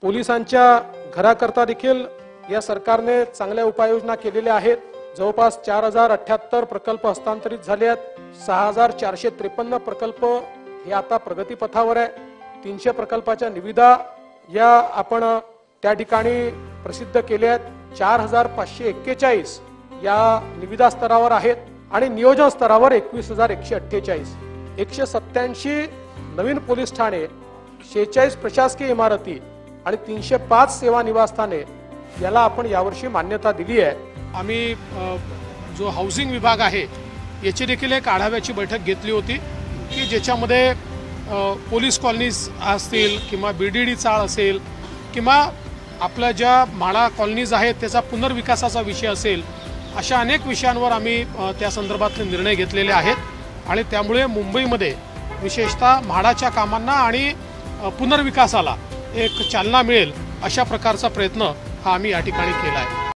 पोलिसांच्या घराकरता देखील या सरकारने चांगल्या उपाययोजना केलेल्या आहेत। जवळपास 4078 प्रकल्प हस्तांतरित झाले आहेत। 6453 प्रकल्प हे आता प्रगतीपथावर आहे। 300 प्रकल्पाच्या निविदा या आपण त्या ठिकाणी प्रसिद्ध केल्या आहेत। 4541 या निविदा स्तरावर आहेत आणि नियोजन स्तरावर 21148, 187 नवीन पोलीस ठाणे, 46 प्रशासकीय इमारती आणि 305 सेवा निवासस्थाने याला आपण यावर्षी मान्यता दिली आहे। आम्ही जो हाऊसिंग विभाग आहे याची देखील एक आढाव्याची बैठक घेतली होती की ज्याच्यामध्ये पोलीस कॉलनीज असतील किंवा बीडीडी चाळ असेल किंवा आपल्या ज्या म्हाडा कॉलनीज आहेत त्याचा पुनर्विकासाचा विषय असेल, अशा अनेक विषयांवर आम्ही त्या संदर्भातले निर्णय घेतलेले आहेत आणि त्यामुळे मुंबईमध्ये विशेषतः म्हाडाच्या कामांना आणि पुनर्विकासाला एक चालना मिळेल अशा प्रकारचा प्रयत्न हा आम्ही या ठिकाणी केला आहे।